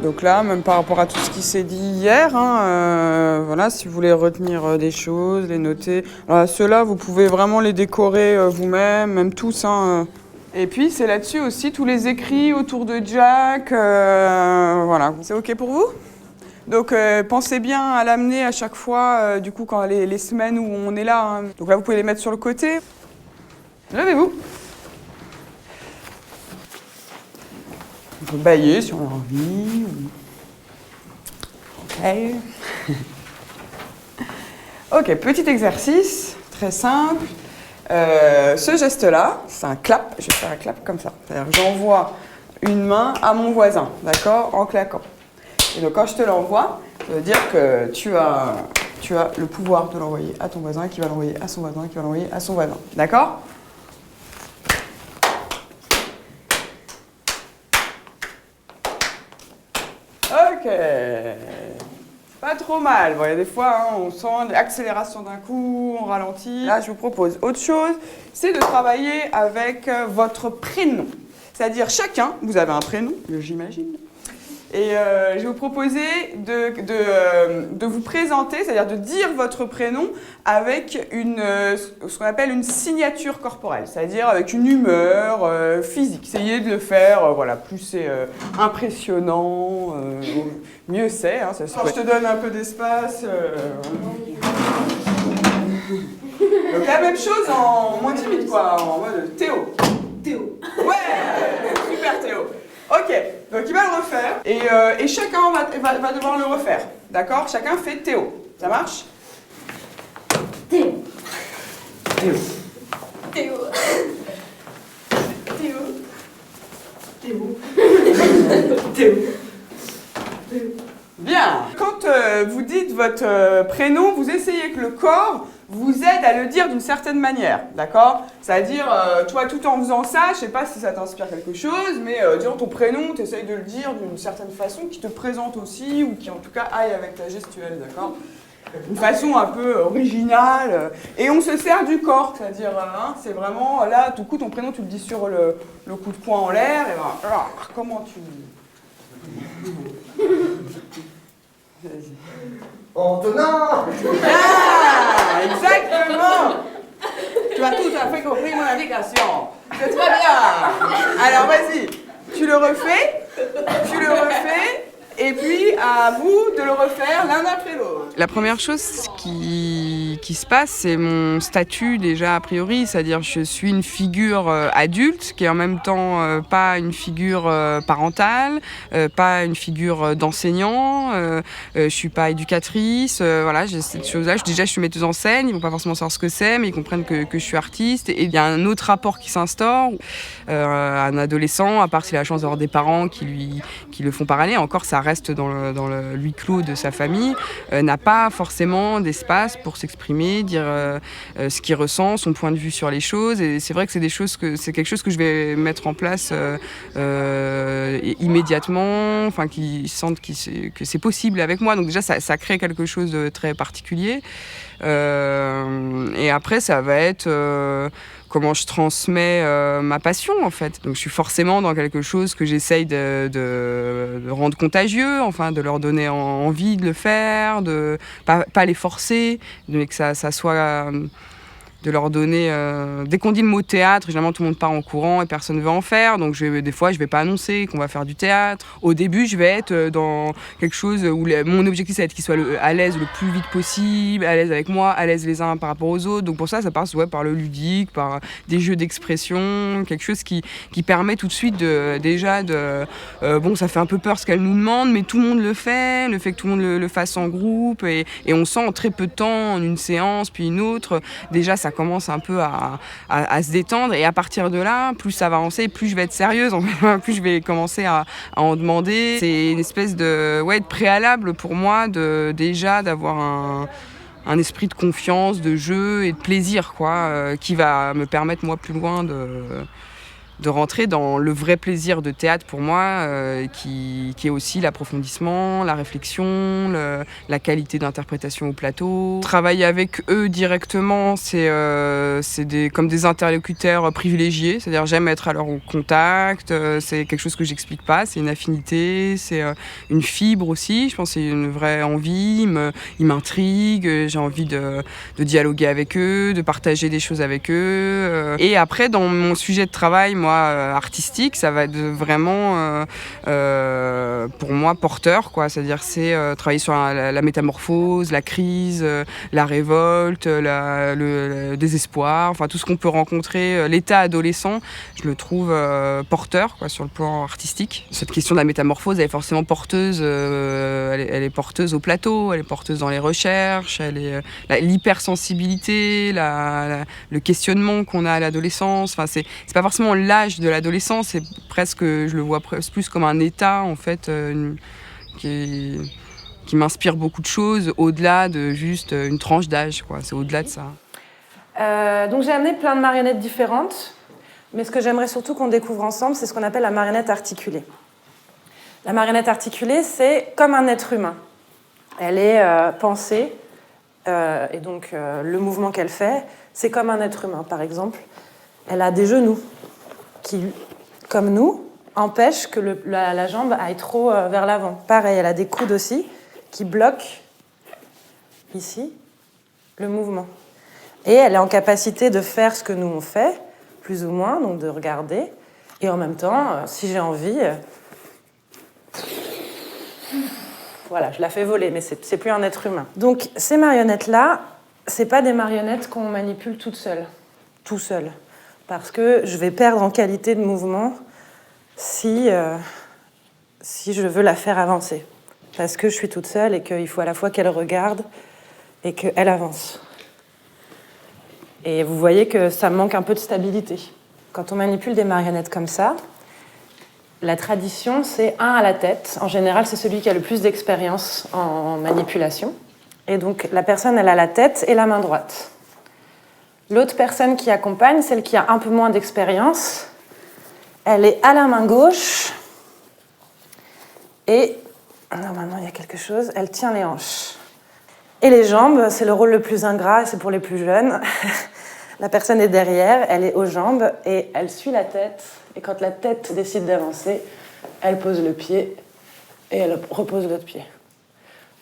Donc là, même par rapport à tout ce qui s'est dit hier, voilà, si vous voulez retenir des choses, les noter. Alors, ceux-là, vous pouvez vraiment les décorer vous-même, même tous. Et puis, c'est là-dessus aussi tous les écrits autour de Jack. Voilà, c'est OK pour vous ? Donc, pensez bien à l'amener à chaque fois, du coup, quand les semaines où on est là. Donc là, vous pouvez les mettre sur le côté. Levez-vous. On peut bailler si on a envie. OK. OK, petit exercice, très simple. Ce geste-là, c'est un clap. Je vais faire un clap comme ça. C'est-à-dire que j'envoie une main à mon voisin, d'accord, en claquant. Et donc quand je te l'envoie, ça veut dire que tu as le pouvoir de l'envoyer à ton voisin, qui va l'envoyer à son voisin, qui va l'envoyer à son voisin. D'accord ? Ok. Pas trop mal. Bon, il y a des fois, on sent l'accélération d'un coup, on ralentit. Là, je vous propose autre chose, c'est de travailler avec votre prénom. C'est-à-dire chacun, vous avez un prénom, j'imagine. Et je vais vous proposer de vous présenter, c'est-à-dire de dire votre prénom avec ce qu'on appelle une signature corporelle, c'est-à-dire avec une humeur physique. Essayez de le faire, voilà, plus c'est impressionnant, mieux c'est. Alors, je te donne un peu d'espace. Donc la même chose en moins timide, quoi, en mode Théo. Théo. Ouais, super Théo. Ok, donc il va le refaire et chacun va devoir le refaire. D'accord ? Chacun fait Théo. Ça marche ? Théo. Théo. Théo. Théo. Théo. Théo. Bien. Quand vous dites votre prénom, vous essayez que le corps vous aide à le dire d'une certaine manière, d'accord ? C'est-à-dire, toi, tout en faisant ça, je sais pas si ça t'inspire quelque chose, mais disons ton prénom, tu essayes de le dire d'une certaine façon qui te présente aussi, ou qui en tout cas aille avec ta gestuelle, d'accord ? Une façon un peu originale. Et on se sert du corps, c'est-à-dire, c'est vraiment, là, tout coup, ton prénom, tu le dis sur le coup de poing en l'air, et ben, alors, comment tu... Vas-y. Ordonnant. Ah, exactement. Tu as tout à fait compris mon indication. C'est très bien. Alors vas-y, tu le refais, et puis à vous de le refaire l'un après l'autre. La première chose qui se passe, c'est mon statut déjà a priori, c'est-à-dire je suis une figure adulte qui est en même temps pas une figure parentale, pas une figure d'enseignant, je suis pas éducatrice, voilà, j'ai cette chose-là. Déjà, je suis metteuse en scène, ils vont pas forcément savoir ce que c'est, mais ils comprennent que je suis artiste. Et il y a un autre rapport qui s'instaure. Un adolescent, à part s'il a la chance d'avoir des parents qui le font parler, encore ça reste dans le huis clos de sa famille, n'a pas forcément d'espace pour s'exprimer, dire ce qu'il ressent, son point de vue sur les choses. Et c'est vrai que c'est quelque chose que je vais mettre en place immédiatement, enfin qu'ils sentent que c'est possible avec moi. Donc déjà ça crée quelque chose de très particulier. Et après ça va être comment je transmets ma passion en fait. Donc je suis forcément dans quelque chose que j'essaye de rendre contagieux, enfin de leur donner envie de le faire, de pas les forcer, mais que ça soit de leur donner... dès qu'on dit le mot théâtre, généralement tout le monde part en courant et personne ne veut en faire, donc des fois je vais pas annoncer qu'on va faire du théâtre. Au début je vais être dans quelque chose où mon objectif c'est qu'ils soient à l'aise le plus vite possible, à l'aise avec moi, à l'aise les uns par rapport aux autres, donc pour ça passe par le ludique, par des jeux d'expression, quelque chose qui permet tout de suite bon ça fait un peu peur ce qu'elle nous demande, mais tout le monde le fait que tout le monde le fasse en groupe, et on sent en très peu de temps, en une séance puis une autre, déjà ça commence un peu à se détendre, et à partir de là, plus ça va avancer, plus je vais être sérieuse, en fait, plus je vais commencer à en demander. C'est une espèce de préalable pour moi d'avoir un esprit de confiance, de jeu et de plaisir, quoi, qui va me permettre moi plus loin de rentrer dans le vrai plaisir de théâtre pour moi, qui est aussi l'approfondissement, la réflexion, la qualité d'interprétation au plateau. Travailler avec eux directement, c'est comme des interlocuteurs privilégiés, c'est-à-dire j'aime être à leur contact, c'est quelque chose que j'explique pas, c'est une affinité, c'est une fibre aussi, je pense que c'est une vraie envie, ils m'intriguent, j'ai envie de dialoguer avec eux, de partager des choses avec eux. Et après, dans mon sujet de travail, moi, artistique, ça va être vraiment, pour moi, porteur, quoi. C'est-à-dire, c'est travailler sur la métamorphose, la crise, la révolte, le désespoir, enfin tout ce qu'on peut rencontrer, l'état adolescent, je le trouve porteur, quoi, sur le plan artistique. Cette question de la métamorphose, elle est forcément porteuse, elle est porteuse au plateau, elle est porteuse dans les recherches, elle est l'hypersensibilité, le questionnement qu'on a à l'adolescence. Enfin, c'est pas forcément l'âge de l'adolescence, c'est presque, je le vois plus comme un état en fait, qui m'inspire beaucoup de choses au-delà de juste une tranche d'âge, quoi. C'est au-delà de ça. Donc j'ai amené plein de marionnettes différentes, mais ce que j'aimerais surtout qu'on découvre ensemble, c'est ce qu'on appelle la marionnette articulée. La marionnette articulée, c'est comme un être humain. Elle est pensée, et donc le mouvement qu'elle fait, c'est comme un être humain. Par exemple, elle a des genoux qui, comme nous, empêchent que la jambe aille trop vers l'avant. Pareil, elle a des coudes aussi qui bloquent ici le mouvement. Et elle est en capacité de faire ce que nous on fait, plus ou moins, donc de regarder. Et en même temps, si j'ai envie, voilà, je la fais voler, mais c'est plus un être humain. Donc ces marionnettes-là, c'est pas des marionnettes qu'on manipule toutes seules, tout seul, parce que je vais perdre en qualité de mouvement si je veux la faire avancer, parce que je suis toute seule et qu'il faut à la fois qu'elle regarde et qu'elle avance. Et vous voyez que ça manque un peu de stabilité. Quand on manipule des marionnettes comme ça, la tradition, c'est un à la tête. En général, c'est celui qui a le plus d'expérience en manipulation. Et donc, la personne, elle a la tête et la main droite. L'autre personne qui accompagne, celle qui a un peu moins d'expérience, elle est à la main gauche. Et, normalement, il y a quelque chose, elle tient les hanches. Et les jambes, c'est le rôle le plus ingrat, c'est pour les plus jeunes. La personne est derrière, elle est aux jambes et elle suit la tête. Et quand la tête décide d'avancer, elle pose le pied et elle repose l'autre pied.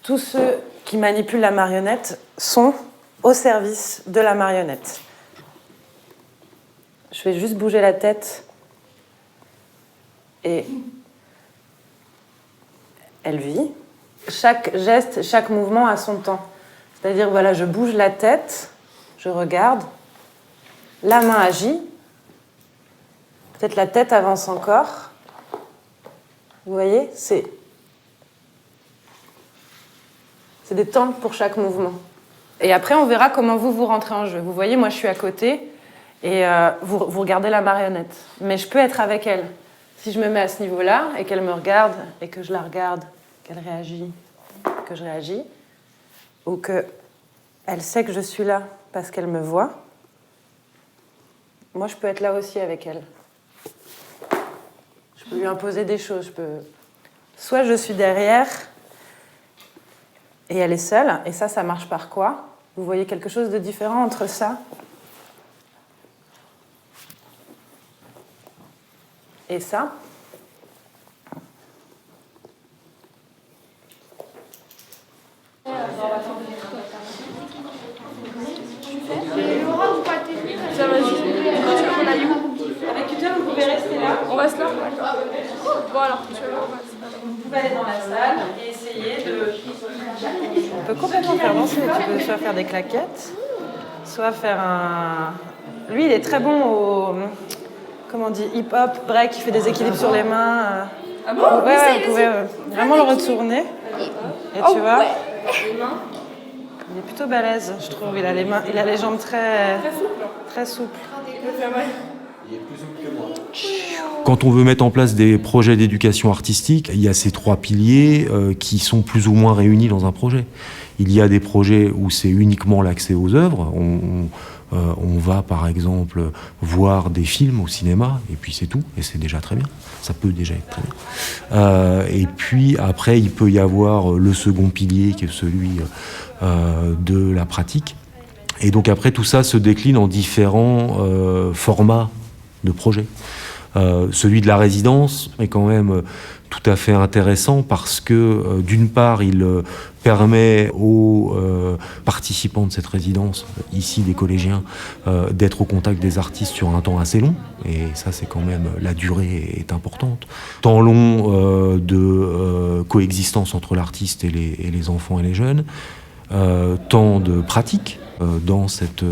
Tous ceux qui manipulent la marionnette sont au service de la marionnette. Je vais juste bouger la tête et elle vit. Chaque geste, chaque mouvement a son temps. C'est-à-dire, voilà, je bouge la tête, je regarde, la main agit, peut-être la tête avance encore. Vous voyez, c'est des temps pour chaque mouvement. Et après, on verra comment vous rentrez en jeu. Vous voyez, moi, je suis à côté et vous regardez la marionnette. Mais je peux être avec elle. Si je me mets à ce niveau-là et qu'elle me regarde et que je la regarde, qu'elle réagit, que je réagis, ou qu'elle sait que je suis là parce qu'elle me voit, moi, je peux être là aussi avec elle. Je peux lui imposer des choses. Soit je suis derrière et elle est seule, et ça marche par quoi? Vous voyez quelque chose de différent entre ça et ça? Ça va juste. On a où? Avec Utah, vous pouvez rester là. On reste là? Bon alors, tu vas voir. Vous pouvez aller dans la salle et essayer de... On peut complètement faire danser. Tu peux soit faire des claquettes, soit faire un... Lui, il est très bon au... Comment on dit? Hip-hop, break, il fait des équilibres sur les mains. Ah bon? Ouais, vous pouvez vraiment le retourner. Et tu vois, il est plutôt balèze, je trouve. Il a les jambes très souples. Quand on veut mettre en place des projets d'éducation artistique, il y a ces trois piliers qui sont plus ou moins réunis dans un projet. Il y a des projets où c'est uniquement l'accès aux œuvres. On va par exemple voir des films au cinéma, et puis c'est tout, et c'est déjà très bien. Ça peut déjà être très bien. Et puis après, il peut y avoir le second pilier qui est celui de la pratique. Et donc après, tout ça se décline en différents formats de projets. Celui de la résidence est quand même tout à fait intéressant parce que d'une part il permet aux participants de cette résidence, ici des collégiens, d'être au contact des artistes sur un temps assez long, et ça c'est quand même, la durée est importante. Temps long de coexistence entre l'artiste et les enfants et les jeunes, temps de pratique. Dans cette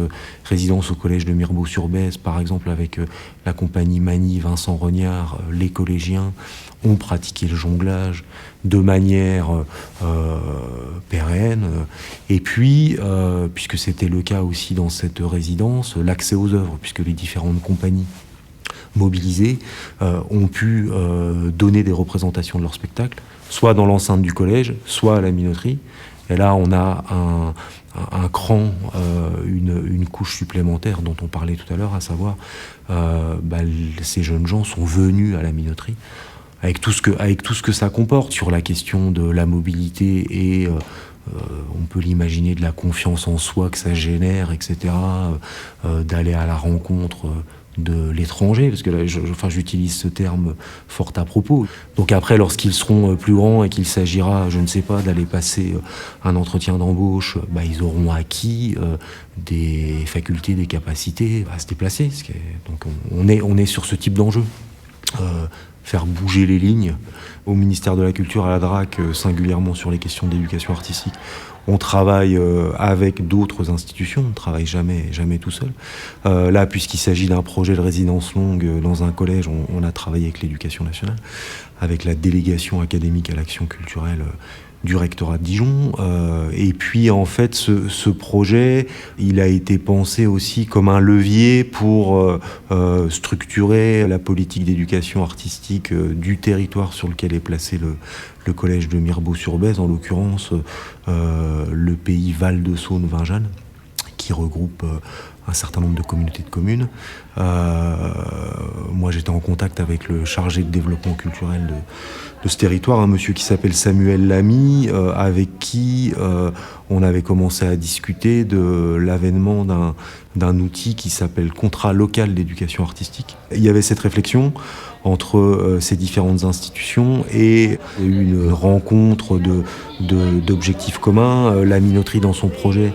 résidence au collège de Mirebeau-sur-Bèze, par exemple, avec la compagnie Mani, Vincent Rognard, les collégiens ont pratiqué le jonglage de manière pérenne. Et puis, puisque c'était le cas aussi dans cette résidence, l'accès aux œuvres, puisque les différentes compagnies mobilisées ont pu donner des représentations de leur spectacle, soit dans l'enceinte du collège, soit à la minoterie. Et là, on a un cran, une couche supplémentaire dont on parlait tout à l'heure, à savoir ces jeunes gens sont venus à la minoterie avec tout ce que ça comporte sur la question de la mobilité et on peut l'imaginer, de la confiance en soi que ça génère, etc., d'aller à la rencontre de l'étranger, parce que là, j'utilise ce terme fort à propos. Donc après, lorsqu'ils seront plus grands et qu'il s'agira, je ne sais pas, d'aller passer un entretien d'embauche, ils auront acquis des facultés, des capacités à se déplacer. Donc on est sur ce type d'enjeu. Faire bouger les lignes. Au ministère de la Culture, à la DRAC, singulièrement sur les questions d'éducation artistique, on travaille avec d'autres institutions, on ne travaille jamais tout seul. Là, puisqu'il s'agit d'un projet de résidence longue dans un collège, on a travaillé avec l'Éducation nationale, avec la délégation académique à l'action culturelle du rectorat de Dijon. Et puis, en fait, ce projet, il a été pensé aussi comme un levier pour structurer la politique d'éducation artistique du territoire sur lequel est placé le collège de Mirebeau-sur-Bèze, en l'occurrence le pays Val-de-Saône-Vingeanne, qui regroupe un certain nombre de communautés de communes. Moi, j'étais en contact avec le chargé de développement culturel de ce territoire, un monsieur qui s'appelle Samuel Lamy, avec qui on avait commencé à discuter de l'avènement d'un outil qui s'appelle Contrat local d'éducation artistique. Il y avait cette réflexion entre ces différentes institutions et une rencontre d'objectifs communs. La minoterie, dans son projet,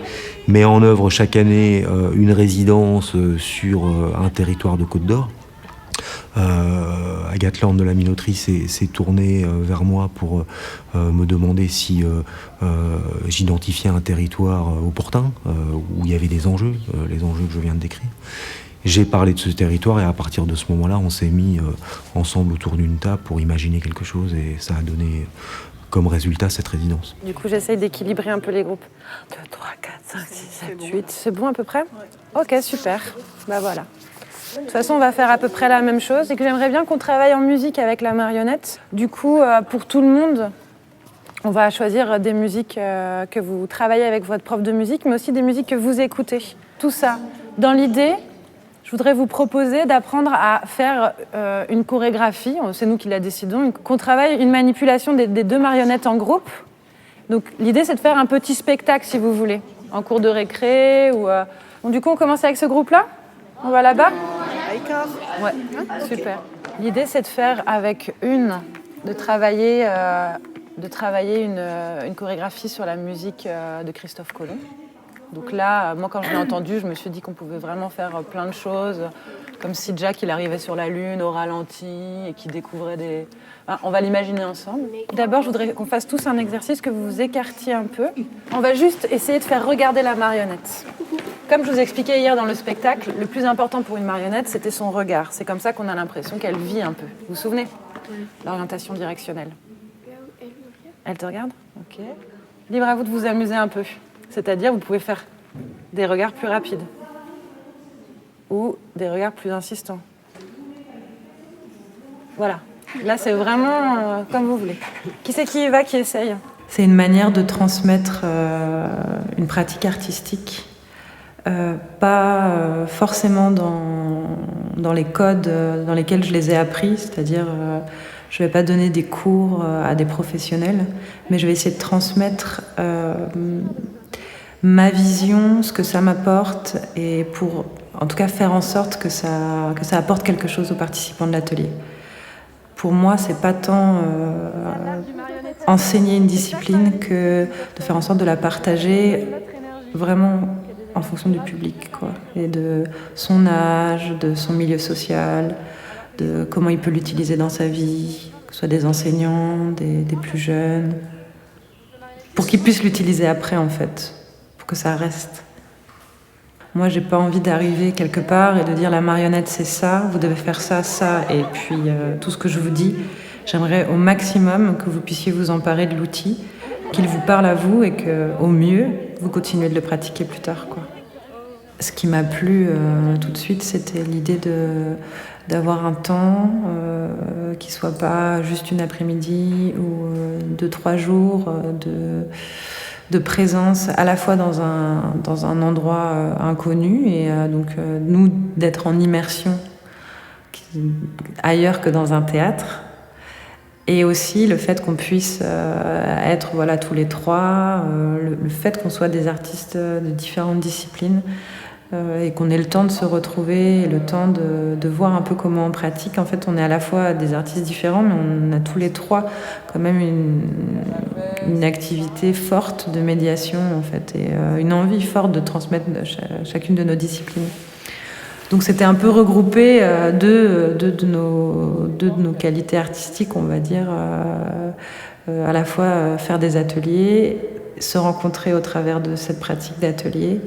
met en œuvre chaque année une résidence sur un territoire de Côte d'Or. Agathe Lorne de la minoterie s'est tournée vers moi pour me demander si j'identifiais un territoire opportun où il y avait des enjeux, les enjeux que je viens de décrire. J'ai parlé de ce territoire et à partir de ce moment-là, on s'est mis ensemble autour d'une table pour imaginer quelque chose et ça a donné comme résultat cette résidence. Du coup, j'essaye d'équilibrer un peu les groupes. 2, 3, 4, 5, 6, 7, 8. C'est bon à peu près ? Ok, super. Voilà. De toute façon, on va faire à peu près la même chose. Et que j'aimerais bien qu'on travaille en musique avec la marionnette. Du coup, pour tout le monde, on va choisir des musiques que vous travaillez avec votre prof de musique, mais aussi des musiques que vous écoutez. Tout ça. Dans l'idée, je voudrais vous proposer d'apprendre à faire une chorégraphie, c'est nous qui la décidons, qu'on travaille une manipulation des 2 marionnettes en groupe. Donc l'idée, c'est de faire un petit spectacle, si vous voulez, en cours de récré. Bon, du coup, on commence avec ce groupe-là ? On va là-bas ? Ouais, super. L'idée, c'est de faire avec de travailler une chorégraphie sur la musique de Christophe Colomb. Donc là, moi, quand je l'ai entendu, je me suis dit qu'on pouvait vraiment faire plein de choses, comme si Jack, il arrivait sur la Lune au ralenti et qu'il découvrait des... Enfin, on va l'imaginer ensemble. D'abord, je voudrais qu'on fasse tous un exercice, que vous vous écartiez un peu. On va juste essayer de faire regarder la marionnette. Comme je vous expliquais hier dans le spectacle, le plus important pour une marionnette, c'était son regard. C'est comme ça qu'on a l'impression qu'elle vit un peu. Vous vous souvenez ? L'orientation directionnelle. Elle te regarde ? Ok. Libre à vous de vous amuser un peu. C'est-à-dire, vous pouvez faire des regards plus rapides ou des regards plus insistants. Voilà. Là, c'est vraiment comme vous voulez. Qui c'est qui y va, qui essaye ? C'est une manière de transmettre une pratique artistique Pas forcément dans les codes dans lesquels je les ai appris, c'est-à-dire je ne vais pas donner des cours à des professionnels, mais je vais essayer de transmettre ma vision, ce que ça m'apporte, et pour en tout cas faire en sorte que ça apporte quelque chose aux participants de l'atelier. Pour moi, c'est pas tant enseigner une discipline que de faire en sorte de la partager vraiment en fonction du public, quoi, et de son âge, de son milieu social, de comment il peut l'utiliser dans sa vie, que ce soit des enseignants, des plus jeunes, pour qu'ils puissent l'utiliser après, en fait, pour que ça reste. Moi, j'ai pas envie d'arriver quelque part et de dire la marionnette c'est ça, vous devez faire ça, ça, et puis tout ce que je vous dis, j'aimerais au maximum que vous puissiez vous emparer de l'outil, qu'il vous parle à vous et que, au mieux, vous continuez de le pratiquer plus tard, quoi. Ce qui m'a plu tout de suite, c'était l'idée d'avoir un temps qui soit pas juste une après-midi ou 2-3 jours de présence à la fois dans un endroit inconnu et donc nous d'être en immersion ailleurs que dans un théâtre. Et aussi le fait qu'on puisse être tous les trois, le fait qu'on soit des artistes de différentes disciplines et qu'on ait le temps de se retrouver, et le temps de voir un peu comment on pratique. En fait, on est à la fois des artistes différents, mais on a tous les trois quand même une activité forte de médiation, en fait, et une envie forte de transmettre chacune de nos disciplines. Donc c'était un peu regroupé deux de nos qualités artistiques, on va dire, à la fois faire des ateliers, se rencontrer au travers de cette pratique d'atelier,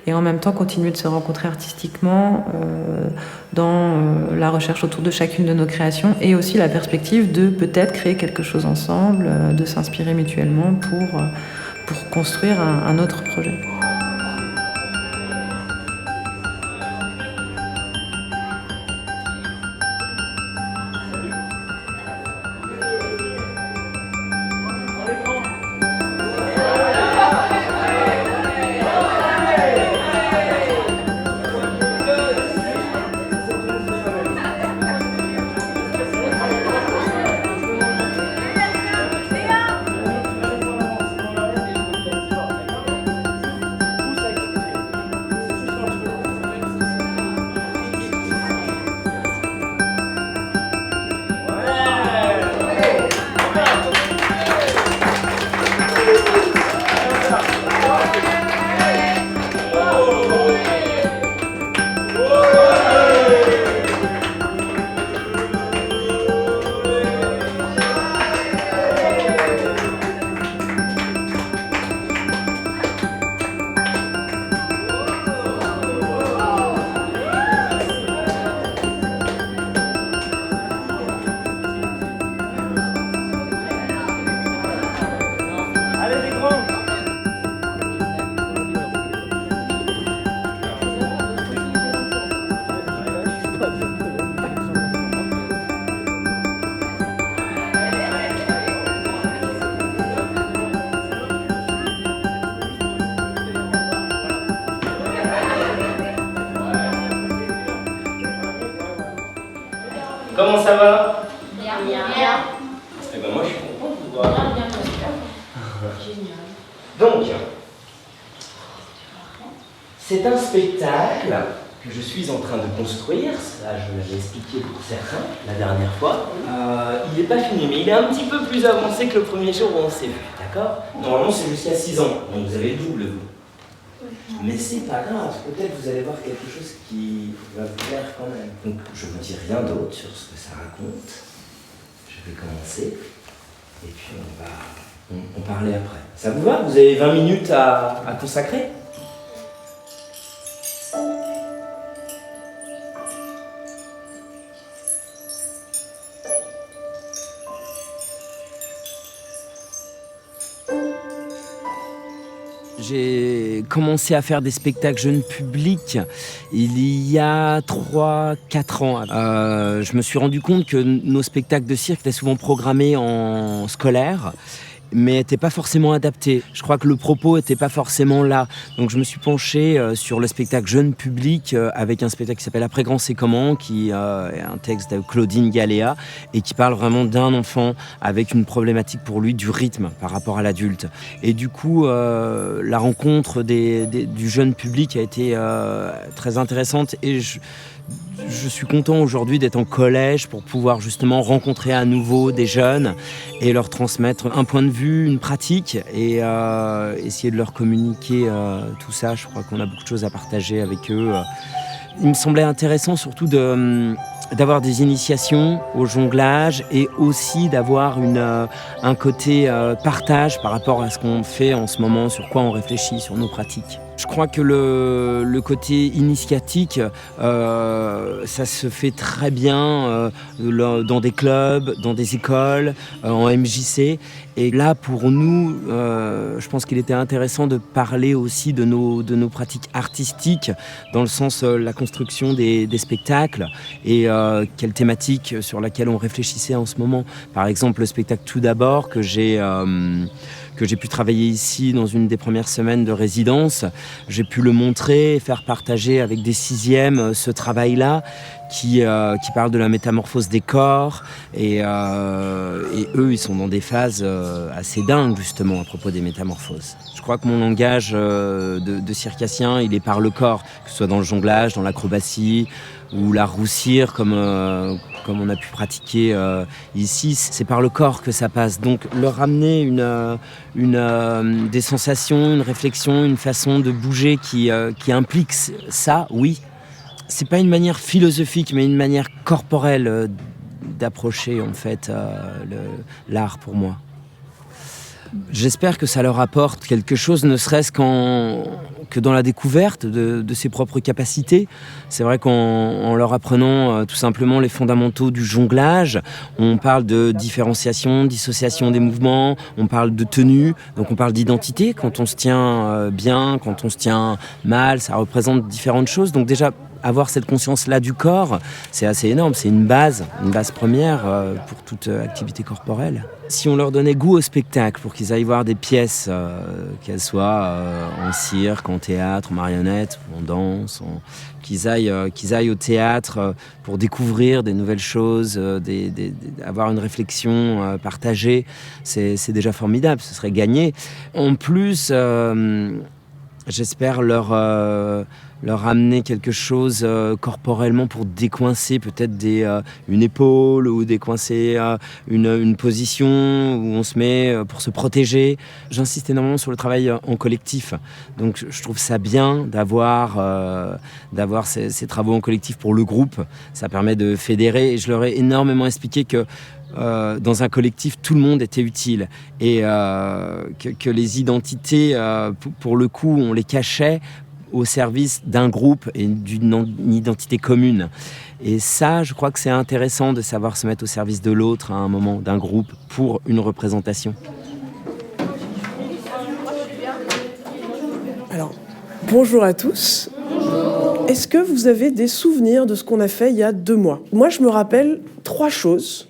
et en même temps continuer de se rencontrer artistiquement dans la recherche autour de chacune de nos créations, et aussi la perspective de peut-être créer quelque chose ensemble, de s'inspirer mutuellement pour construire un autre projet. Comment ça va? Bien. Eh ben moi je suis content de vous voir. Donc, c'est un spectacle que je suis en train de construire, ça je vous l'avais expliqué pour certains la dernière fois. Il n'est pas fini, mais il est un petit peu plus avancé que le premier jour où on s'est vu, d'accord? Normalement c'est jusqu'à 6 ans, donc vous avez le double vous. Mais c'est pas grave, peut-être vous allez voir quelque chose qui va vous plaire quand même. Donc je ne vous dis rien d'autre sur ce que ça raconte. Je vais commencer, et puis on va en parler après. Ça vous va? Vous avez 20 minutes à consacrer? J'ai commencé à faire des spectacles jeunes publics il y a 3-4 ans. Je me suis rendu compte que nos spectacles de cirque étaient souvent programmés en scolaire mais n'était pas forcément adapté. Je crois que le propos n'était pas forcément là. Donc je me suis penché sur le spectacle jeune public avec un spectacle qui s'appelle Après grand c'est comment, qui est un texte de Claudine Galéa et qui parle vraiment d'un enfant avec une problématique pour lui du rythme par rapport à l'adulte. Et du coup, la rencontre du jeune public a été très intéressante et je suis content aujourd'hui d'être en collège pour pouvoir justement rencontrer à nouveau des jeunes et leur transmettre un point de vue, une pratique et essayer de leur communiquer tout ça. Je crois qu'on a beaucoup de choses à partager avec eux. Il me semblait intéressant surtout d'avoir des initiations au jonglage et aussi d'avoir un côté partage par rapport à ce qu'on fait en ce moment, sur quoi on réfléchit, sur nos pratiques. Je crois que le côté initiatique, ça se fait très bien dans des clubs, dans des écoles, en MJC. Et là, pour nous, je pense qu'il était intéressant de parler aussi de nos pratiques artistiques, dans le sens la construction des spectacles et quelle thématique sur laquelle on réfléchissait en ce moment. Par exemple, le spectacle Tout d'abord que j'ai pu travailler ici dans une des premières semaines de résidence. J'ai pu le montrer et faire partager avec des sixièmes ce travail-là qui parle de la métamorphose des corps. Et eux, ils sont dans des phases assez dingues, justement, à propos des métamorphoses. Je crois que mon langage de circassien, il est par le corps, que ce soit dans le jonglage, dans l'acrobatie, ou la roussire, comme on a pu pratiquer ici, c'est par le corps que ça passe. Donc leur ramener des sensations, une réflexion, une façon de bouger qui implique ça, oui. C'est pas une manière philosophique, mais une manière corporelle d'approcher en fait l'art pour moi. J'espère que ça leur apporte quelque chose, ne serait-ce que dans la découverte de ses propres capacités. C'est vrai qu'en leur apprenant tout simplement les fondamentaux du jonglage, on parle de différenciation, dissociation des mouvements, on parle de tenue, donc on parle d'identité. Quand on se tient bien, quand on se tient mal, ça représente différentes choses. Donc déjà, avoir cette conscience-là du corps, c'est assez énorme. C'est une base première pour toute activité corporelle. Si on leur donnait goût au spectacle, pour qu'ils aillent voir des pièces, qu'elles soient en cirque, en théâtre, en marionnette, en danse, qu'ils aillent au théâtre pour découvrir des nouvelles choses, avoir une réflexion partagée, c'est déjà formidable, ce serait gagné. En plus, j'espère leur amener quelque chose corporellement pour décoincer peut-être une épaule ou décoincer une position où on se met pour se protéger. J'insiste énormément sur le travail en collectif. Donc je trouve ça bien d'avoir ces travaux en collectif pour le groupe. Ça permet de fédérer et je leur ai énormément expliqué que dans un collectif, tout le monde était utile et que les identités, pour le coup, on les cachait au service d'un groupe et d'une identité commune. Et ça, je crois que c'est intéressant de savoir se mettre au service de l'autre à un moment, d'un groupe, pour une représentation. Alors, bonjour à tous. Est-ce que vous avez des souvenirs de ce qu'on a fait il y a 2 mois ? Moi, je me rappelle 3 choses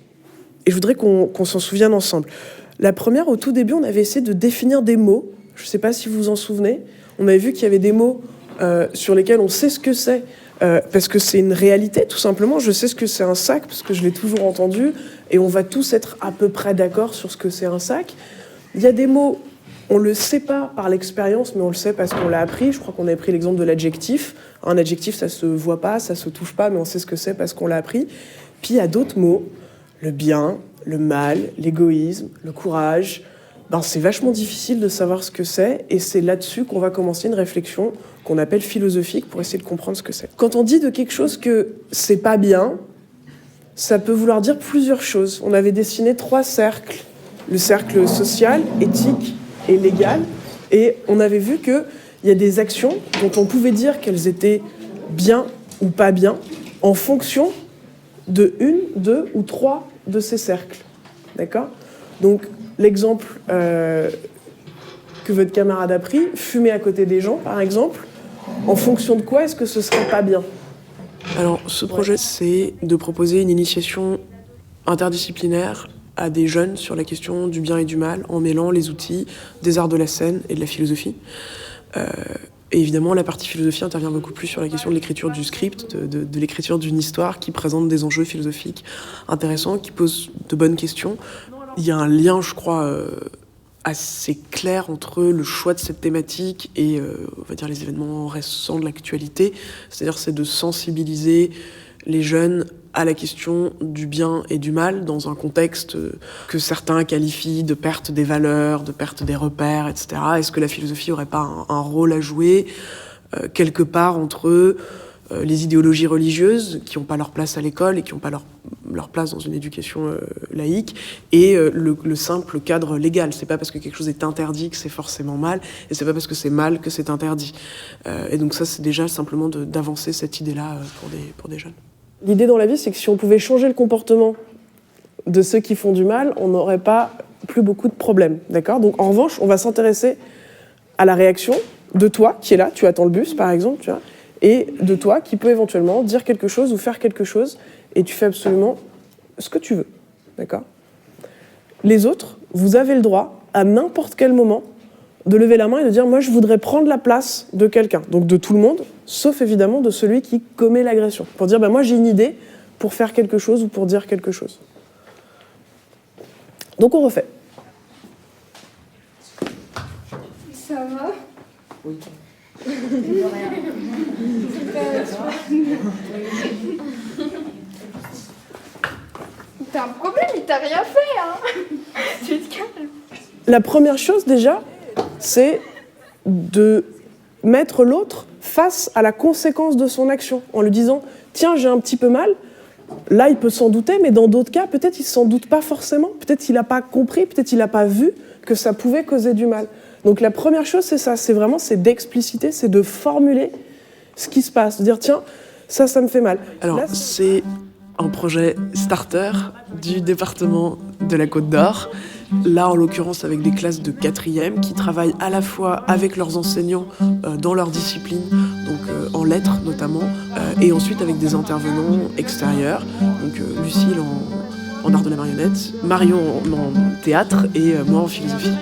et je voudrais qu'on s'en souvienne ensemble. La première, au tout début, on avait essayé de définir des mots. Je ne sais pas si vous vous en souvenez. On avait vu qu'il y avait des mots sur lesquels on sait ce que c'est, parce que c'est une réalité, tout simplement. Je sais ce que c'est un sac, parce que je l'ai toujours entendu, et on va tous être à peu près d'accord sur ce que c'est un sac. Il y a des mots, on ne le sait pas par l'expérience, mais on le sait parce qu'on l'a appris. Je crois qu'on avait pris l'exemple de l'adjectif. Un adjectif, ça ne se voit pas, ça ne se touche pas, mais on sait ce que c'est parce qu'on l'a appris. Puis il y a d'autres mots, le bien, le mal, l'égoïsme, le courage. C'est vachement difficile de savoir ce que c'est, et c'est là-dessus qu'on va commencer une réflexion qu'on appelle philosophique pour essayer de comprendre ce que c'est. Quand on dit de quelque chose que c'est pas bien, ça peut vouloir dire plusieurs choses. On avait dessiné 3 cercles. Le cercle social, éthique et légal. Et on avait vu qu'il y a des actions dont on pouvait dire qu'elles étaient bien ou pas bien en fonction de 1, 2 ou 3 de ces cercles. D'accord ? Donc, l'exemple que votre camarade a pris, fumer à côté des gens, par exemple, en fonction de quoi est-ce que ce serait pas bien ? Alors, ce projet, c'est de proposer une initiation interdisciplinaire à des jeunes sur la question du bien et du mal en mêlant les outils des arts de la scène et de la philosophie. Et évidemment, la partie philosophie intervient beaucoup plus sur la question de l'écriture du script, de l'écriture d'une histoire qui présente des enjeux philosophiques intéressants, qui pose de bonnes questions. Il y a un lien, je crois, assez clair entre le choix de cette thématique et, on va dire, les événements récents de l'actualité. C'est-à-dire, c'est de sensibiliser les jeunes à la question du bien et du mal dans un contexte que certains qualifient de perte des valeurs, de perte des repères, etc. Est-ce que la philosophie n'aurait pas un rôle à jouer quelque part entre les idéologies religieuses qui n'ont pas leur place à l'école et qui n'ont pas leur place dans une éducation laïque et le simple cadre légal. C'est pas parce que quelque chose est interdit que c'est forcément mal et c'est pas parce que c'est mal que c'est interdit. Et donc ça, c'est déjà simplement d'avancer cette idée-là pour des jeunes. L'idée dans la vie, c'est que si on pouvait changer le comportement de ceux qui font du mal, on n'aurait pas plus beaucoup de problèmes, d'accord ? Donc en revanche, on va s'intéresser à la réaction de toi qui est là, tu attends le bus par exemple, tu vois, et de toi qui peut éventuellement dire quelque chose ou faire quelque chose, et tu fais absolument ce que tu veux, d'accord ? Les autres, vous avez le droit, à n'importe quel moment, de lever la main et de dire « moi, je voudrais prendre la place de quelqu'un », donc de tout le monde, sauf évidemment de celui qui commet l'agression, pour dire « moi, j'ai une idée pour faire quelque chose ou pour dire quelque chose ». Donc on refait. Ça va? Oui. T'as un problème, il t'a rien fait, hein. Tu te calmes. La première chose déjà, c'est de mettre l'autre face à la conséquence de son action, en lui disant « tiens, j'ai un petit peu mal », là il peut s'en douter, mais dans d'autres cas, peut-être il ne s'en doute pas forcément, peut-être il n'a pas compris, peut-être il n'a pas vu que ça pouvait causer du mal. Donc la première chose, c'est ça, c'est d'expliciter, c'est de formuler ce qui se passe, de dire « tiens, ça me fait mal ». Alors là, c'est un projet starter du département de la Côte d'Or. Là, en l'occurrence, avec des classes de 4e qui travaillent à la fois avec leurs enseignants dans leur discipline, donc en lettres notamment, et ensuite avec des intervenants extérieurs, donc Lucille en art de la marionnette, Marion en théâtre et moi en philosophie.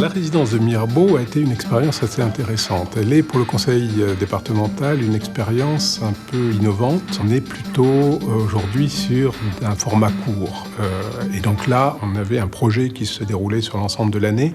La résidence de Mirebeau a été une expérience assez intéressante. Elle est pour le conseil départemental une expérience un peu innovante. On est plutôt aujourd'hui sur un format court. Et donc là, on avait un projet qui se déroulait sur l'ensemble de l'année,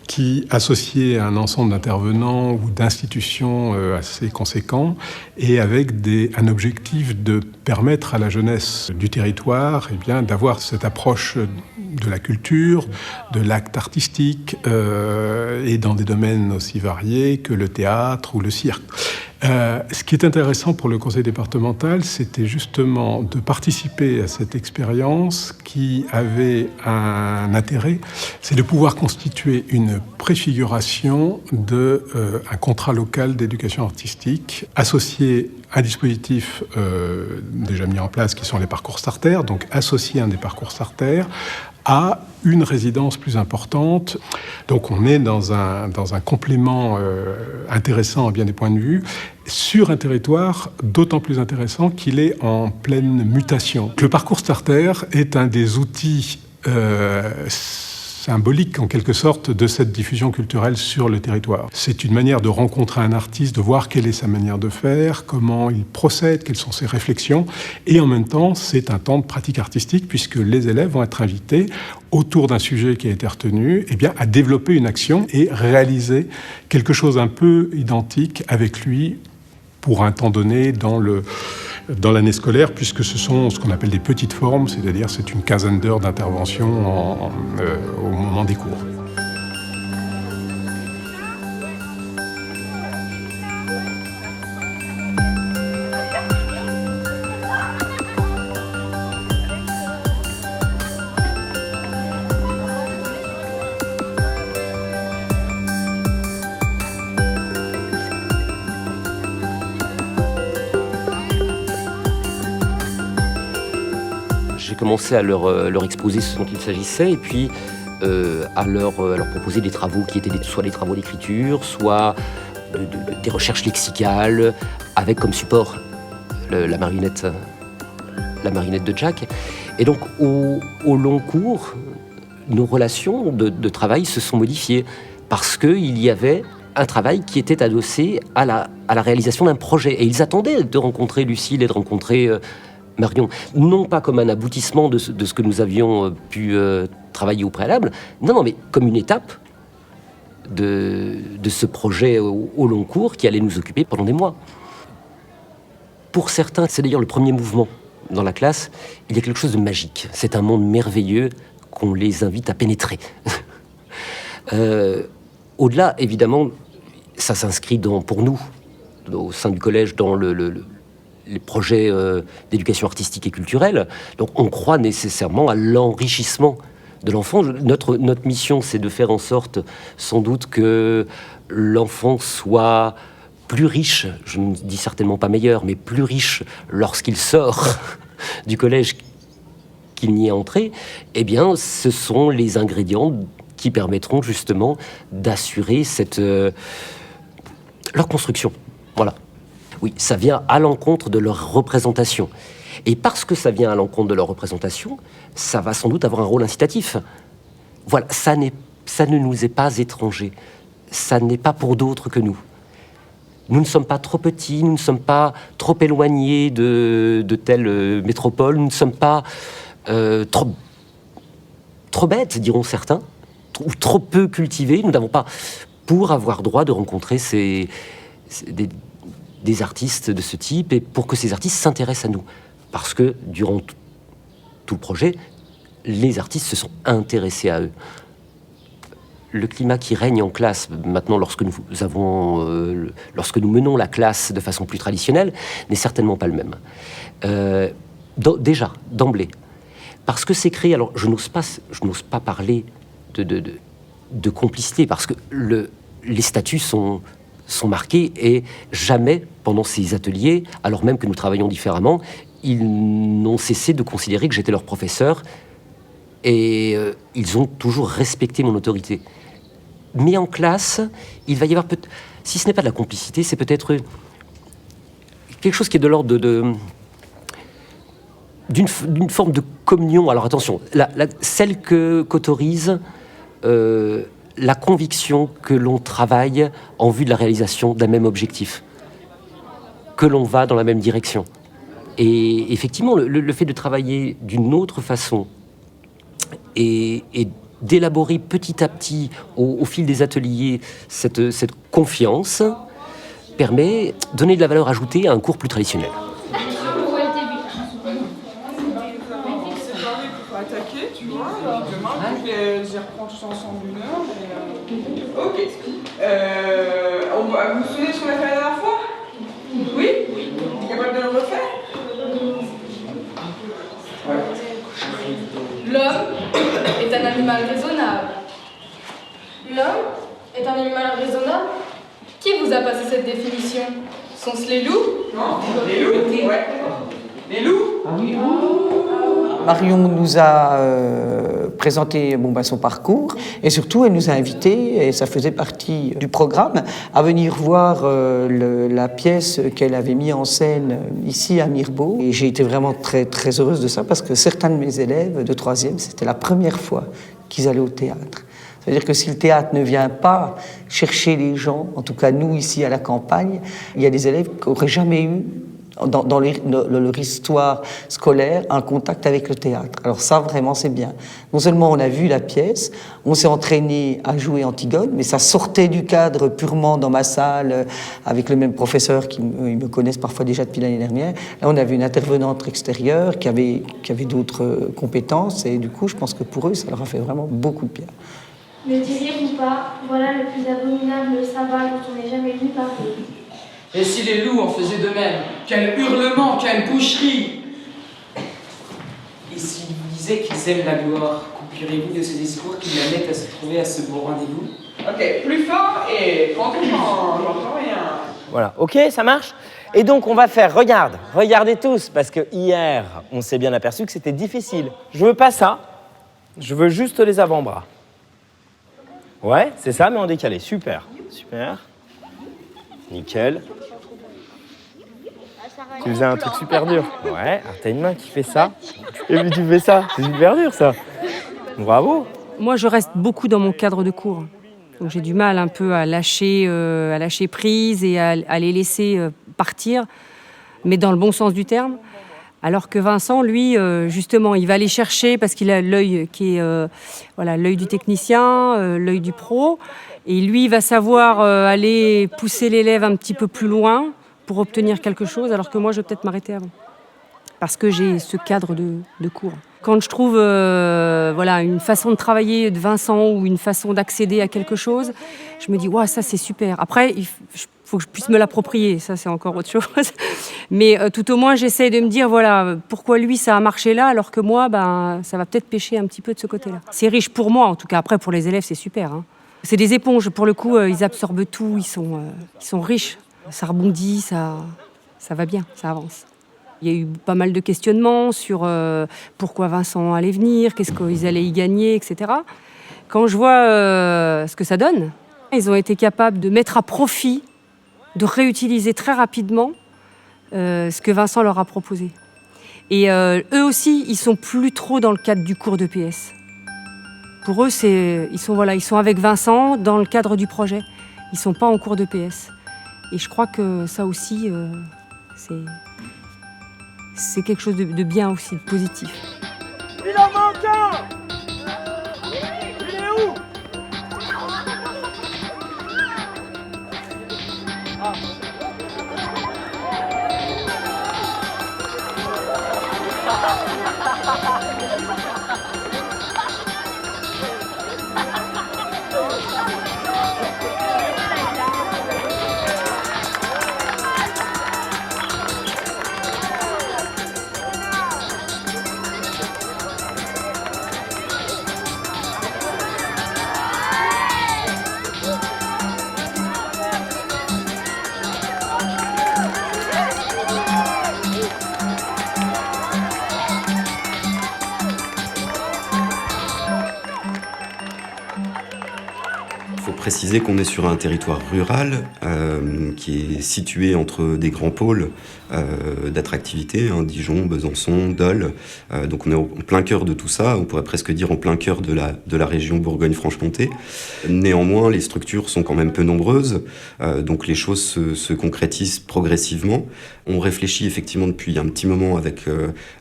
qui associait un ensemble d'intervenants ou d'institutions assez conséquents et avec un objectif de permettre à la jeunesse du territoire d'avoir cette approche de la culture, de l'acte artistique et dans des domaines aussi variés que le théâtre ou le cirque. Ce qui est intéressant pour le conseil départemental, c'était justement de participer à cette expérience qui avait un intérêt, c'est de pouvoir constituer une préfiguration d'un contrat local d'éducation artistique associé à un dispositif déjà mis en place qui sont les parcours starter, donc associé à un des parcours starter, à une résidence plus importante. Donc on est dans un complément intéressant à bien des points de vue, sur un territoire d'autant plus intéressant qu'il est en pleine mutation. Le parcours starter est un des outils symbolique en quelque sorte de cette diffusion culturelle sur le territoire. C'est une manière de rencontrer un artiste, de voir quelle est sa manière de faire, comment il procède, quelles sont ses réflexions, et en même temps c'est un temps de pratique artistique puisque les élèves vont être invités autour d'un sujet qui a été retenu, à développer une action et réaliser quelque chose un peu identique avec lui pour un temps donné dans l'année scolaire, puisque ce sont ce qu'on appelle des petites formes, c'est-à-dire c'est une quinzaine d'heures d'intervention au moment des cours. J'ai commencé à leur exposer ce dont il s'agissait et puis à leur proposer des travaux qui étaient soit des travaux d'écriture, soit des recherches lexicales, avec comme support la marionnette de Jack. Et donc, au long cours, nos relations de travail se sont modifiées parce qu'il y avait un travail qui était adossé à la réalisation d'un projet. Et ils attendaient de rencontrer Lucille et de rencontrer Marion. Non pas comme un aboutissement de ce que nous avions pu travailler au préalable, non, mais comme une étape de ce projet au long cours qui allait nous occuper pendant des mois. Pour certains, c'est d'ailleurs le premier mouvement dans la classe, il y a quelque chose de magique. C'est un monde merveilleux qu'on les invite à pénétrer. Au-delà, évidemment, ça s'inscrit pour nous, au sein du collège, dans les projets d'éducation artistique et culturelle. Donc on croit nécessairement à l'enrichissement de l'enfant. Notre mission, c'est de faire en sorte, sans doute, que l'enfant soit plus riche, je ne dis certainement pas meilleur, mais plus riche lorsqu'il sort du collège qu'il n'y est entré. Eh bien, ce sont les ingrédients qui permettront justement d'assurer leur construction. Voilà. Oui, ça vient à l'encontre de leur représentation. Et parce que ça vient à l'encontre de leur représentation, ça va sans doute avoir un rôle incitatif. Voilà, ça ne nous est pas étranger. Ça n'est pas pour d'autres que nous. Nous ne sommes pas trop petits, nous ne sommes pas trop éloignés de telle métropole, nous ne sommes pas trop bêtes, diront certains, ou trop peu cultivés. Nous n'avons pas, pour avoir droit de rencontrer des artistes de ce type et pour que ces artistes s'intéressent à nous. Parce que durant tout le projet, les artistes se sont intéressés à eux. Le climat qui règne en classe maintenant, lorsque nous menons la classe de façon plus traditionnelle, n'est certainement pas le même. Déjà, d'emblée. Parce que c'est créé, alors je n'ose pas parler de complicité, parce que les statuts sont marqués et jamais, pendant ces ateliers, alors même que nous travaillons différemment, ils n'ont cessé de considérer que j'étais leur professeur et ils ont toujours respecté mon autorité. Mais en classe, il va y avoir, si ce n'est pas de la complicité, c'est peut-être quelque chose qui est de l'ordre d'une forme de communion. Alors attention, celle qu'autorise la conviction que l'on travaille en vue de la réalisation d'un même objectif, que l'on va dans la même direction. Et effectivement, le fait de travailler d'une autre façon et d'élaborer petit à petit, au fil des ateliers, cette confiance permet de donner de la valeur ajoutée à un cours plus traditionnel. Attaquer, tu vois, demain, je les reprends tous ensemble 1 heure. Ok. Vous vous souvenez de ce qu'on a fait la dernière fois? Oui? Capable de le refaire? L'homme est un animal raisonnable. L'homme est un animal raisonnable? Qui vous a passé cette définition? Sont-ce les loups? Non, les loups? Ouais. Les loups? Ah oui. Marion nous a présenté son parcours et surtout elle nous a invités, et ça faisait partie du programme, à venir voir la pièce qu'elle avait mise en scène ici à Mirbeau. Et j'ai été vraiment très, très heureuse de ça parce que certains de mes élèves de 3e, c'était la première fois qu'ils allaient au théâtre. C'est-à-dire que si le théâtre ne vient pas chercher les gens, en tout cas nous ici à la campagne, il y a des élèves qui n'auraient jamais eu dans leur histoire scolaire, un contact avec le théâtre. Alors ça, vraiment, c'est bien. Non seulement on a vu la pièce, on s'est entraîné à jouer Antigone, mais ça sortait du cadre purement dans ma salle, avec le même professeur qui me connaissent parfois déjà depuis l'année dernière. Là, on avait une intervenante extérieure qui avait d'autres compétences, et du coup, je pense que pour eux, ça leur a fait vraiment beaucoup de bien. Ne diriez-vous pas, voilà le plus abominable savage dont on n'ait jamais lu parler. Et si les loups en faisaient de même? Quel hurlement, quelle boucherie! Et s'ils vous disaient qu'ils aiment la gloire, coupierez-vous de ces discours qui l'amènent à se trouver à ce beau rendez-vous? Ok, plus fort et prends-toi, j'entends rien. Voilà, ok, ça marche? Et donc on va faire, regardez tous, parce que hier, on s'est bien aperçu que c'était difficile. Je veux pas ça, je veux juste les avant-bras. Ouais, c'est ça, mais en décalé. Super, super. Nickel. Tu faisais un truc super dur. Ouais, t'as une main qui fait ça. Et puis tu fais ça. C'est super dur, ça. Bravo. Moi, je reste beaucoup dans mon cadre de cours. Donc j'ai du mal un peu à lâcher prise et à les laisser partir, mais dans le bon sens du terme. Alors que Vincent, lui, justement, il va aller chercher parce qu'il a l'œil qui est l'œil du technicien, l'œil du pro. Et lui, il va savoir aller pousser l'élève un petit peu plus loin pour obtenir quelque chose, alors que moi, je vais peut-être m'arrêter avant. Parce que j'ai ce cadre de cours. Quand je trouve une façon de travailler de Vincent ou une façon d'accéder à quelque chose, je me dis « ça c'est super ». Après, il faut que je puisse me l'approprier, ça c'est encore autre chose. Mais tout au moins, j'essaie de me dire pourquoi lui ça a marché là, alors que moi, ça va peut-être pêcher un petit peu de ce côté-là. C'est riche pour moi, en tout cas. Après, pour les élèves, c'est super. Hein. C'est des éponges, pour le coup, ils absorbent tout, ils sont riches. Ça rebondit, ça va bien, ça avance. Il y a eu pas mal de questionnements sur pourquoi Vincent allait venir, qu'est-ce qu'ils allaient y gagner, etc. Quand je vois ce que ça donne, ils ont été capables de mettre à profit, de réutiliser très rapidement ce que Vincent leur a proposé. Et eux aussi, ils sont plus trop dans le cadre du cours de PS. Pour eux, ils sont avec Vincent dans le cadre du projet. Ils sont pas en cours de PS. Et je crois que ça aussi, c'est quelque chose de bien aussi, de positif. Il en manque un! Il est où? Préciser qu'on est sur un territoire rural qui est situé entre des grands pôles d'attractivité, Dijon, Besançon, Dole. Donc on est en plein cœur de tout ça, on pourrait presque dire en plein cœur de la région Bourgogne-Franche-Comté. Néanmoins, les structures sont quand même peu nombreuses, donc les choses se concrétisent progressivement. On réfléchit effectivement depuis un petit moment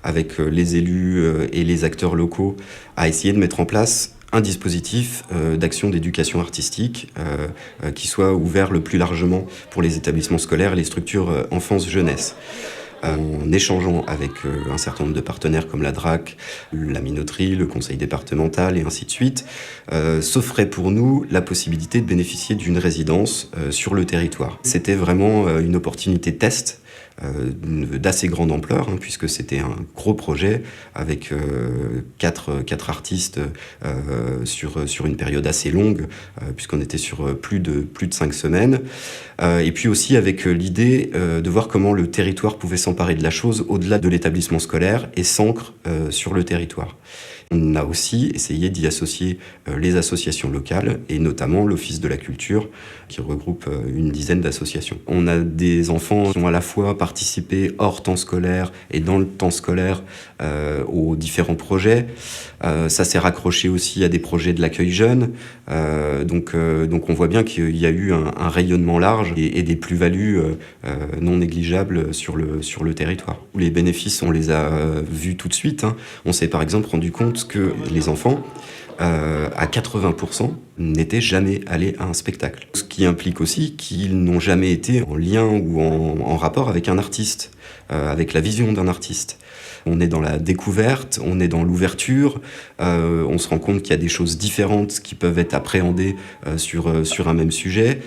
avec les élus et les acteurs locaux à essayer de mettre en place un dispositif d'action d'éducation artistique qui soit ouvert le plus largement pour les établissements scolaires et les structures enfance-jeunesse. En échangeant avec un certain nombre de partenaires comme la DRAC, la minoterie, le conseil départemental et ainsi de suite, s'offrait pour nous la possibilité de bénéficier d'une résidence sur le territoire. C'était vraiment une opportunité test d'assez grande ampleur, puisque c'était un gros projet avec quatre artistes sur une période assez longue, puisqu'on était sur plus de 5 semaines, et puis aussi avec l'idée de voir comment le territoire pouvait s'emparer de la chose au-delà de l'établissement scolaire et s'ancre sur le territoire. On a aussi essayé d'y associer les associations locales et notamment l'Office de la culture qui regroupe une dizaine d'associations. On a des enfants qui ont à la fois participé hors temps scolaire et dans le temps scolaire aux différents projets. Ça s'est raccroché aussi à des projets de l'accueil jeune. Donc on voit bien qu'il y a eu un rayonnement large et des plus-values non négligeables sur le territoire. Les bénéfices, on les a vus tout de suite. On s'est par exemple rendu compte que les enfants, à 80%, n'étaient jamais allés à un spectacle. Ce qui implique aussi qu'ils n'ont jamais été en lien ou en rapport avec un artiste, avec la vision d'un artiste. On est dans la découverte, on est dans l'ouverture, on se rend compte qu'il y a des choses différentes qui peuvent être appréhendées sur un même sujet.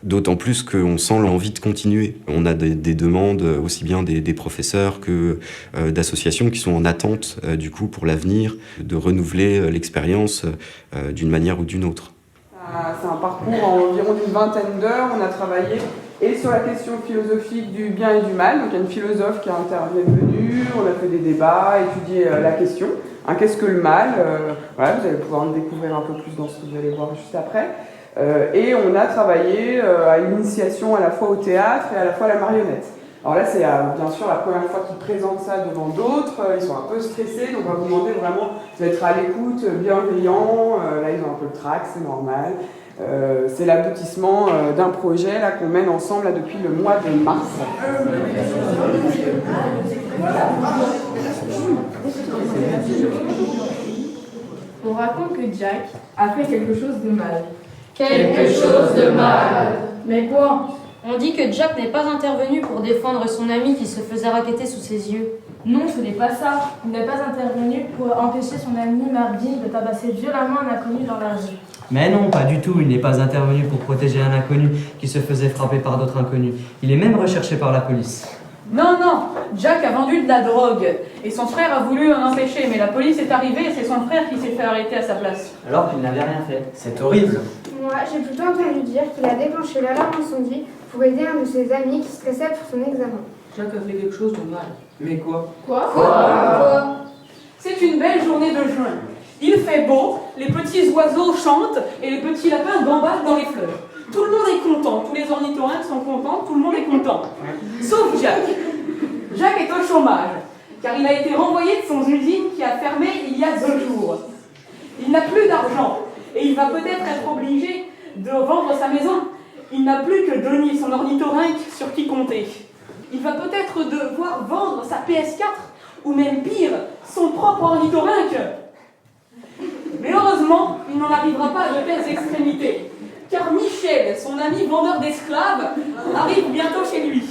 D'autant plus qu'on sent l'envie de continuer. On a des demandes aussi bien des professeurs que d'associations qui sont en attente du coup pour l'avenir, de renouveler l'expérience d'une manière ou d'une autre. C'est un parcours en environ d'une vingtaine d'heures. On a travaillé et sur la question philosophique du bien et du mal. Donc il y a une philosophe qui est intervenue, on a fait des débats, étudié la question. Qu'est-ce que le mal? Voilà, vous allez pouvoir en découvrir un peu plus dans ce que vous allez voir juste après. Et on a travaillé à l'initiation à la fois au théâtre et à la fois à la marionnette. Alors là, c'est bien sûr la première fois qu'ils présentent ça devant d'autres. Ils sont un peu stressés, donc on va vous demander vraiment d'être à l'écoute, bienveillant. Là, ils ont un peu le trac, c'est normal. C'est l'aboutissement d'un projet là, qu'on mène ensemble là, depuis le mois de mars. On raconte que Jack a fait quelque chose de mal. Quelque chose de mal. Mais quoi? On dit que Jack n'est pas intervenu pour défendre son ami qui se faisait racketter sous ses yeux. Non, ce n'est pas ça. Il n'est pas intervenu pour empêcher son ami Mardi de tabasser violemment un inconnu dans la rue. Mais non, pas du tout. Il n'est pas intervenu pour protéger un inconnu qui se faisait frapper par d'autres inconnus. Il est même recherché par la police. Non, non, Jack a vendu de la drogue et son frère a voulu en empêcher, mais la police est arrivée et c'est son frère qui s'est fait arrêter à sa place. Alors qu'il n'avait rien fait. C'est horrible. Moi, j'ai plutôt entendu dire qu'il a déclenché l'alarme incendie pour aider un de ses amis qui stressait pour son examen. Jack a fait quelque chose de mal. Mais quoi? Quoi? C'est une belle journée de juin. Il fait beau, les petits oiseaux chantent et les petits lapins gambadent dans les fleurs. Tout le monde est content, tous les ornithorynques sont contents, tout le monde est content. Sauf Jack. Jack est au chômage, car il a été renvoyé de son usine qui a fermé il y a 2 jours. Il n'a plus d'argent et il va peut-être être obligé de vendre sa maison. Il n'a plus que Denis, son ornithorynque, sur qui compter. Il va peut-être devoir vendre sa PS4 ou même pire, son propre ornithorynque. Mais heureusement, il n'en arrivera pas à de telles extrémités. Car Michel, son ami vendeur d'esclaves, arrive bientôt chez lui.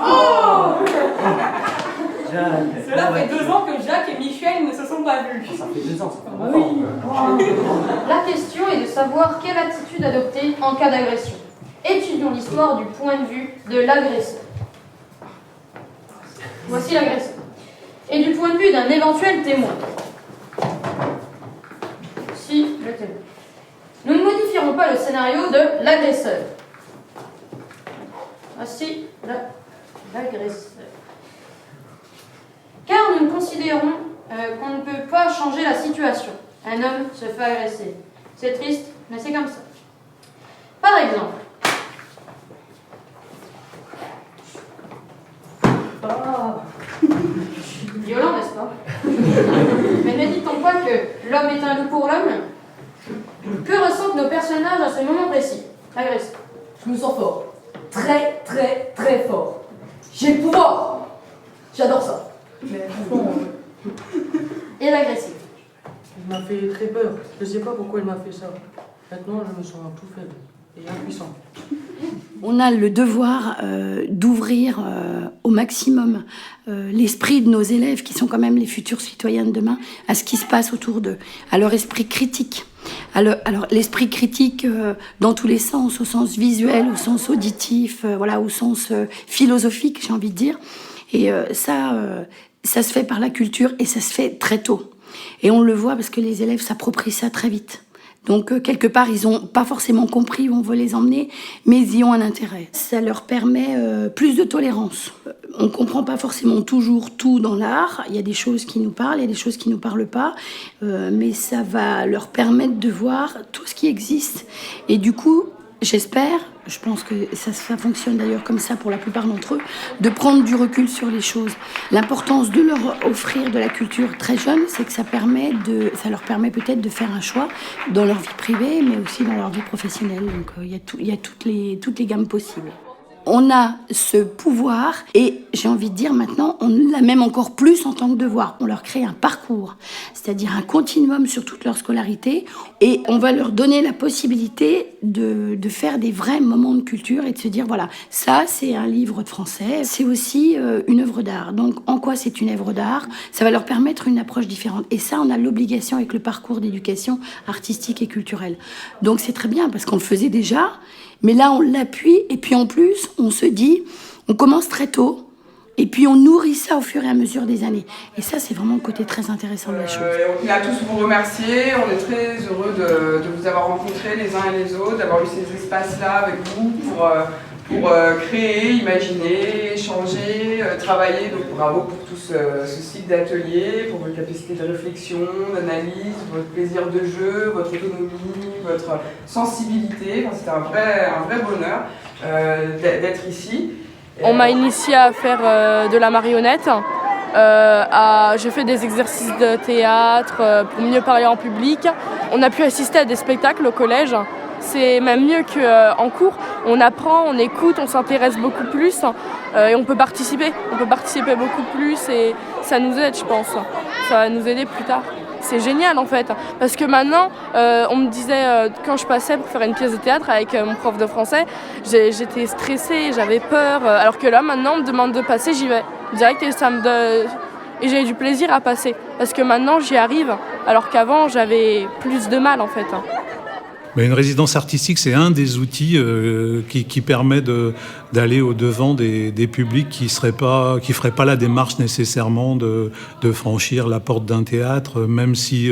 Oh! Cela fait 2 ans que Jacques et Michel ne se sont pas vus. Ça fait 2 ans, ça fait oui. La question est de savoir quelle attitude adopter en cas d'agression. Étudions l'histoire du point de vue de l'agresseur. Voici l'agresseur. Et du point de vue d'un éventuel témoin. Si, le témoin. Nous ne modifierons pas le scénario de l'agresseur. Voici l'agresseur. Car nous considérons qu'on ne peut pas changer la situation. Un homme se fait agresser. C'est triste, mais c'est comme ça. Par exemple, violent, n'est-ce pas? Mais ne dit-on pas que l'homme est un loup pour l'homme? Que ressentent nos personnages à ce moment précis? L'agresseur. Je me sens fort. Très, très, très fort. J'ai le pouvoir. J'adore ça. Mais franchement... Et l'agressif. Il m'a fait très peur. Je ne sais pas pourquoi il m'a fait ça. Maintenant, je me sens tout faible et impuissant. On a le devoir d'ouvrir au maximum l'esprit de nos élèves, qui sont quand même les futurs citoyens de demain, à ce qui se passe autour d'eux, à leur esprit critique. Alors l'esprit critique dans tous les sens, au sens visuel, au sens auditif, voilà, au sens philosophique, j'ai envie de dire. Et ça se fait par la culture et ça se fait très tôt. Et on le voit parce que les élèves s'approprient ça très vite. Donc, quelque part, ils n'ont pas forcément compris où on veut les emmener, mais ils y ont un intérêt. Ça leur permet plus de tolérance. On ne comprend pas forcément toujours tout dans l'art. Il y a des choses qui nous parlent, il y a des choses qui ne nous parlent pas. Mais ça va leur permettre de voir tout ce qui existe. Et du coup, j'espère, je pense que ça fonctionne d'ailleurs comme ça pour la plupart d'entre eux, de prendre du recul sur les choses. L'importance de leur offrir de la culture très jeune, c'est que ça leur permet peut-être de faire un choix dans leur vie privée, mais aussi dans leur vie professionnelle. Donc il y a toutes les gammes possibles. On a ce pouvoir et j'ai envie de dire maintenant, on l'a même encore plus en tant que devoir. On leur crée un parcours, c'est-à-dire un continuum sur toute leur scolarité et on va leur donner la possibilité de faire des vrais moments de culture et de se dire voilà, ça c'est un livre de français, c'est aussi une œuvre d'art. Donc en quoi c'est une œuvre d'art? Ça va leur permettre une approche différente. Et ça, on a l'obligation avec le parcours d'éducation artistique et culturelle. Donc c'est très bien parce qu'on le faisait déjà. Mais là, on l'appuie et puis en plus, on se dit, on commence très tôt Et puis on nourrit ça au fur et à mesure des années. Et ça, c'est vraiment le côté très intéressant de la chose. On tenait à tous vous remercier. On est très heureux de vous avoir rencontrés les uns et les autres, d'avoir eu ces espaces-là avec vous pour créer, imaginer, échanger, travailler. Donc bravo pour tout ce cycle d'atelier, pour votre capacité de réflexion, d'analyse, votre plaisir de jeu, votre autonomie, votre sensibilité. Enfin, c'était un vrai bonheur d'être ici. On m'a initiée à faire de la marionnette. J'ai fait des exercices de théâtre pour mieux parler en public. On a pu assister à des spectacles au collège. C'est même mieux qu'en cours. On apprend, on écoute, on s'intéresse beaucoup plus et on peut participer. On peut participer beaucoup plus et ça nous aide, je pense. Ça va nous aider plus tard. C'est génial en fait, parce que maintenant, on me disait, quand je passais pour faire une pièce de théâtre avec mon prof de français, j'étais stressée, j'avais peur, alors que là maintenant, on me demande de passer, j'y vais direct et j'ai du plaisir à passer, parce que maintenant j'y arrive, alors qu'avant j'avais plus de mal en fait. Mais une résidence artistique, c'est un des outils qui permet d'aller au-devant des publics qui feraient pas la démarche nécessairement de franchir la porte d'un théâtre, même si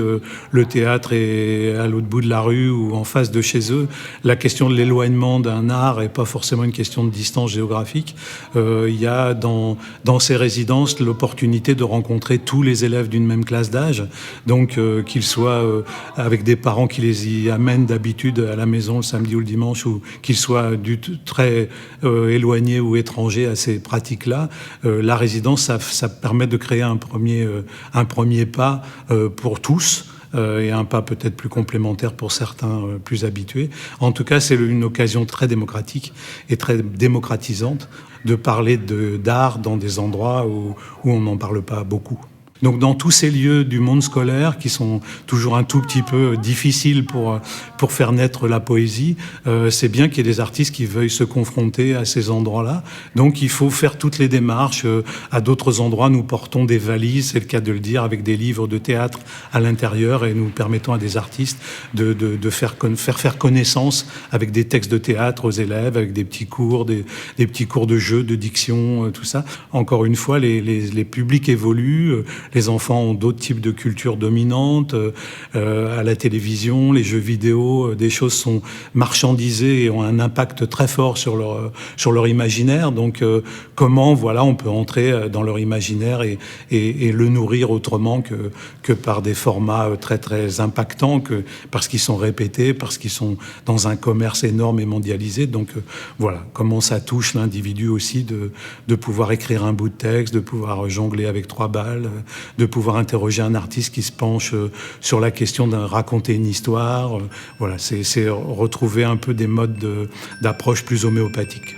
le théâtre est à l'autre bout de la rue ou en face de chez eux. La question de l'éloignement d'un art est pas forcément une question de distance géographique. Il y a dans ces résidences l'opportunité de rencontrer tous les élèves d'une même classe d'âge, donc qu'ils soient avec des parents qui les y amènent d'habitude à la maison le samedi ou le dimanche, ou qu'ils soient très éloignés ou étrangers à ces pratiques-là. La résidence, ça permet de créer un premier pas pour tous, et un pas peut-être plus complémentaire pour certains plus habitués. En tout cas, c'est une occasion très démocratique et très démocratisante de parler d'art dans des endroits où on n'en parle pas beaucoup. Donc dans tous ces lieux du monde scolaire qui sont toujours un tout petit peu difficiles pour faire naître la poésie, c'est bien qu'il y ait des artistes qui veuillent se confronter à ces endroits-là. Donc il faut faire toutes les démarches. À d'autres endroits, nous portons des valises, c'est le cas de le dire, avec des livres de théâtre à l'intérieur, et nous permettons à des artistes de faire connaissance avec des textes de théâtre aux élèves, avec des petits cours, des petits cours de jeu, de diction, tout ça. Encore une fois, les publics évoluent. Les enfants ont d'autres types de cultures dominantes. À la télévision, les jeux vidéo, des choses sont marchandisées et ont un impact très fort sur leur imaginaire. Donc, comment, on peut entrer dans leur imaginaire et le nourrir autrement que par des formats très, très impactants, parce qu'ils sont répétés, parce qu'ils sont dans un commerce énorme et mondialisé. Donc, comment ça touche l'individu aussi de pouvoir écrire un bout de texte, de pouvoir jongler avec 3 balles, de pouvoir interroger un artiste qui se penche sur la question de raconter une histoire. C'est retrouver un peu des modes d'approche plus homéopathiques.